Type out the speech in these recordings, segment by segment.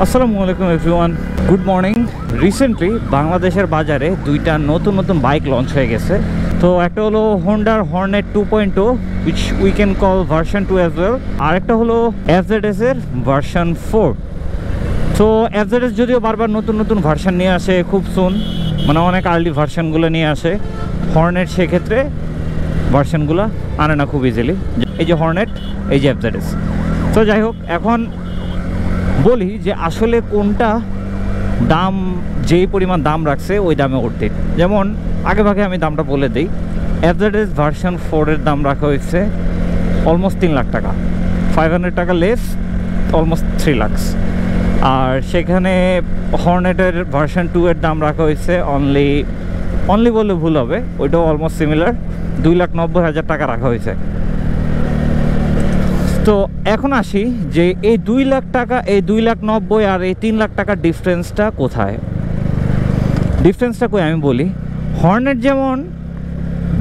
আসসালামু আলাইকুম everyone, good morning. Recently বাংলাদেশের বাজারে দুইটা নতুন নতুন বাইক লঞ্চ হয়ে গেছে। তো একটা হলো হোন্ডার Hornet 2.0 which we can call version 2 as well, আর একটা হলো এফজেডএস এর ভার্সন 4। তো এফজেডএস যদিও বারবার নতুন নতুন ভার্সন নিয়ে আসে খুব সুন, মানে অনেক আর্লি ভার্সনগুলো নিয়ে আসে। হর্নেট সেক্ষেত্রে ভার্সনগুলো আনে না খুব ইজিলি, এই যে হর্নেট, এই যে এফজেডএস। তো যাই হোক, এখন বলি যে আসলে কোনটা দাম, যেই পরিমাণ দাম রাখছে ওই দামে উঠতে। যেমন আগে ভাগে আমি দামটা বলে দিই, এফজেডএস ভার্সন 4 এর দাম রাখা হয়েছে অলমোস্ট 3 লাখ টাকা, 500 টাকা লেস, অলমোস্ট 3 লাখ। আর সেখানে হর্নেটের ভার্সন 2 এর দাম রাখা হয়েছে অনলি বললে ভুল হবে, ওইটাও অলমোস্ট সিমিলার, 2,90,000 টাকা রাখা হয়েছে। তো এখন আসি যে এই 2 লাখ টাকা, এই 2,90,000 আর এই 3 লাখ টাকার ডিফারেন্সটা কোথায়? ডিফারেন্সটা কই আমি বলি। হর্নেট যেমন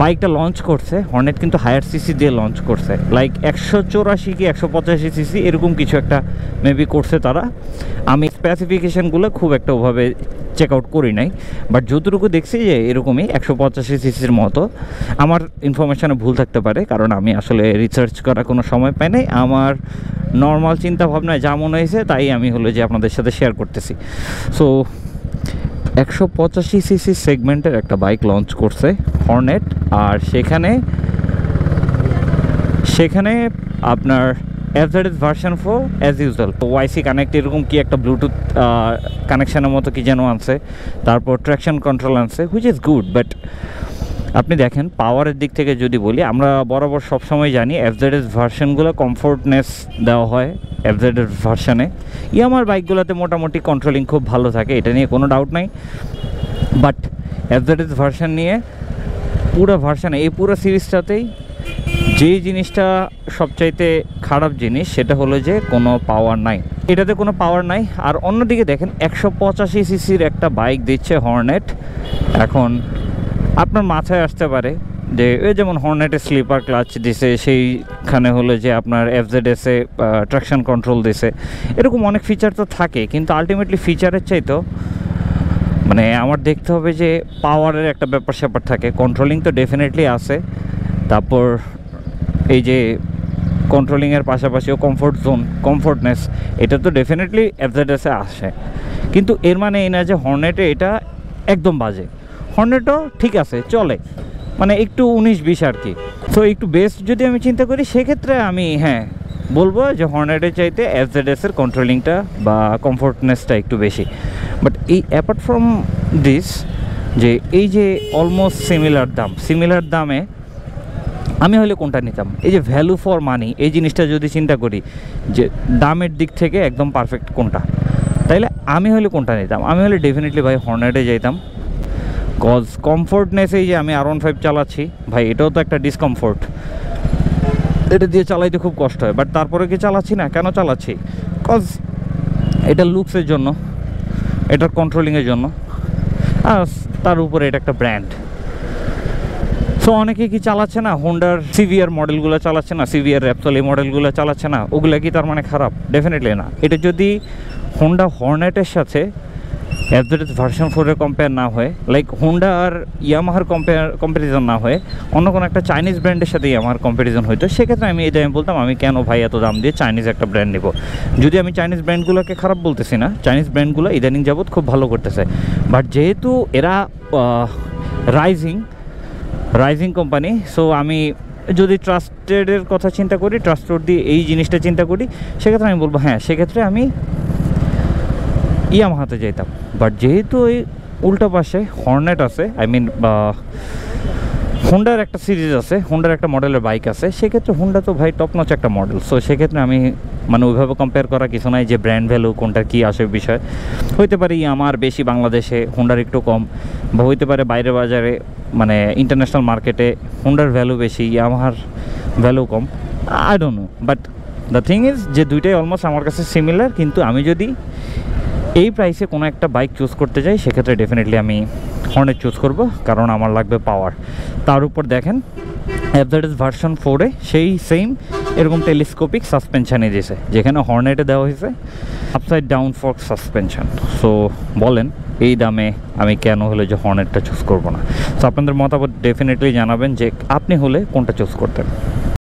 বাইকটা লঞ্চ করছে, হর্নেট কিন্তু হায়ার সিসি দিয়ে লঞ্চ করছে, লাইক 184 কি 185 সিসি এরকম কিছু একটা মেবি করছে তারা। আমি স্পেসিফিকেশানগুলো খুব একটা ওভাবে চেক আউট করি নাই, বাট যতটুকু দেখছি যে এরকমই 185 সিসির মতো। আমার ইনফরমেশানে ভুল থাকতে পারে, কারণ আমি আসলে রিসার্চ করার কোনো সময় পাই নাই। আমার নর্মাল চিন্তা ভাবনায় যা মনে হয়েছে তাই আমি হলো যে আপনাদের সাথে শেয়ার করতেছি। সো 185 সিসি সেগমেন্টের একটা বাইক লঞ্চ করছে হর্নেট, আর সেখানে আপনার এফজেডএস ভার্সন 4 অ্যাজ ইউজুয়াল ওয়াইসি কানেক্ট এরকম কি একটা ব্লুটুথ কানেকশানের মতো কি যেন আনছে, তারপর ট্র্যাকশন কন্ট্রোল আনছে, হুইচ ইজ গুড। বাট আপনি দেখেন পাওয়ারের দিক থেকে যদি বলি, আমরা বরাবর সবসময় জানি এফজেডএস ভার্সনগুলো কমফোর্টনেস দেওয়া হয় এফজেডএস ভার্সনে। ইয়ামার বাইকগুলোতে মোটামুটি কন্ট্রোলিং খুব ভালো থাকে, এটা নিয়ে কোনো ডাউট নাই। বাট এফজেডএস ভার্সন নিয়ে পুরো ভার্সনে, এই পুরো সিরিজটাতেই যেই জিনিসটা সবচাইতে খারাপ জিনিস সেটা হলো যে কোনো পাওয়ার নাই, এটাতে কোনো পাওয়ার নাই। আর অন্যদিকে দেখেন 185 সিসির একটা বাইক দিচ্ছে হর্নেট। এখন আপনার মাথায় আসতে পারে যে ওই যেমন হর্নেটে স্লিপার ক্লাচ দিছে, সেইখানে হলো যে আপনার এফজেডএসে ট্রাকশন কন্ট্রোল দিছে, এরকম অনেক ফিচার তো থাকে, কিন্তু আলটিমেটলি ফিচারের চাইতো মানে আমার দেখতে হবে যে পাওয়ারের একটা ব্যাপার স্যাপার থাকে। কন্ট্রোলিং তো ডেফিনেটলি আছে, তারপর এই যে কন্ট্রোলিংয়ের পাশাপাশিও কমফোর্টনেস এটা তো ডেফিনেটলি এফজেডএসে আসে। কিন্তু এর মানে এই না যে হর্নেটে এটা একদম বাজে। হর্নেটও ঠিক আছে, চলে, মানে একটু 19-20 আর কি। সো একটু বেস্ট যদি আমি চিন্তা করি, সেক্ষেত্রে আমি বলবো যে হর্নেটের চাইতে এফজেডএসের কন্ট্রোলিংটা বা কমফোর্টনেসটা একটু বেশি। বাট এই অ্যাপার্ট ফ্রম দিস, যে এই যে অলমোস্ট সিমিলার দামে আমি হলে কোনটা নিতাম? এই যে ভ্যালু ফর মানি, এই জিনিসটা যদি চিন্তা করি যে দামের দিক থেকে একদম পারফেক্ট কোনটা, তাইলে আমি হলে কোনটা নিতাম? আমি হলে ডেফিনেটলি ভাই হর্নেটে যাইতাম। কজ কমফোর্টনেস, এই যে আমি R15 চালাচ্ছি ভাই, এটাও তো একটা ডিসকমফোর্ট, এটা দিয়ে চালাইতে খুব কষ্ট হয়। বাট তারপরে কি চালাচ্ছি না? কেন চালাচ্ছি? কজ এটা লুকসের জন্য, এটার কন্ট্রোলিংয়ের জন্য, আর তার উপরে এটা একটা ব্র্যান্ড। সো অনেকে কি চালাচ্ছে না হোন্ডার সিভিআর মডেলগুলো চালাচ্ছে না, সিভিআর র্যাপসল এই মডেলগুলো চালাচ্ছে না, ওগুলো কি তার মানে খারাপ? ডেফিনেটলি না। এটা যদি হোন্ডা হর্নেটের সাথে এফজেডএস ভার্সন 4 কম্পেয়ার না হয়, লাইক হোন্ডা আর ইয়ামাহার কম্প্যারিজন না হয়, অন্য কোনো একটা চাইনিজ ব্র্যান্ডের সাথে ইয়ামাহার কম্প্যারিজন হইতো, সেক্ষেত্রে আমি এই দামে বলতাম আমি কেন ভাই এত দাম দিয়ে চাইনিজ একটা ব্র্যান্ড নেব। যদি আমি চাইনিজ ব্র্যান্ডগুলোকে খারাপ বলতেছি না, চাইনিজ ব্র্যান্ডগুলো ইদানিং যাবৎ খুব ভালো করতেছে। বাট যেহেতু এরা রাইজিং কোম্পানি, সো আমি যদি ট্রাস্টেডের কথা চিন্তা করি, ট্রাস্টেড দিয়ে এই জিনিসটা চিন্তা করি, সেক্ষেত্রে আমি বলবো সেক্ষেত্রে আমি ইয়ামাহাতে যেতাম। বাট যেহেতু ওই উল্টা পাশে হর্নেট আছে, আই মিন হোন্ডার একটা সিরিজ আছে, হোন্ডার একটা মডেলের বাইক আছে, সেক্ষেত্রে হোন্ডা তো ভাই টপ নচ একটা মডেল। সো সেক্ষেত্রে আমি মানে ওইভাবে কম্পেয়ার করা কিছু নাই যে ব্র্যান্ড ভ্যালু কোনটার কী আসে বিষয়। হইতে পারে ইয়ামাহার বেশি বাংলাদেশে, হোন্ডার একটু কম, বা হইতে পারে বাইরের বাজারে মানে ইন্টারন্যাশনাল মার্কেটে হোন্ডার ভ্যালু বেশি, ইয়ামাহার ভ্যালু কম, I don't know. But the thing is যে দুইটাই অলমোস্ট আমার কাছে সিমিলার। কিন্তু আমি যদি এই প্রাইসে কোনো একটা বাইক চুজ করতে যাই, সেক্ষেত্রে ডেফিনেটলি আমি হর্নেট চুজ করব, কারণ আমার লাগবে পাওয়ার। তার উপর দেখেন এফজেডএস ভার্সন 4-এ সেই সেম এরকম টেলিস্কোপিক সাসপেনশানই দিয়েছে, যেখানে হর্নেটে দেওয়া হয়েছে upside down fork suspension. So বলেন এই দামে আমি কেন হলে যে হর্নেটটা চুজ করবো না? সো আপনাদের মতামত ডেফিনেটলি জানাবেন যে আপনি হলে কোনটা চুজ করতেন।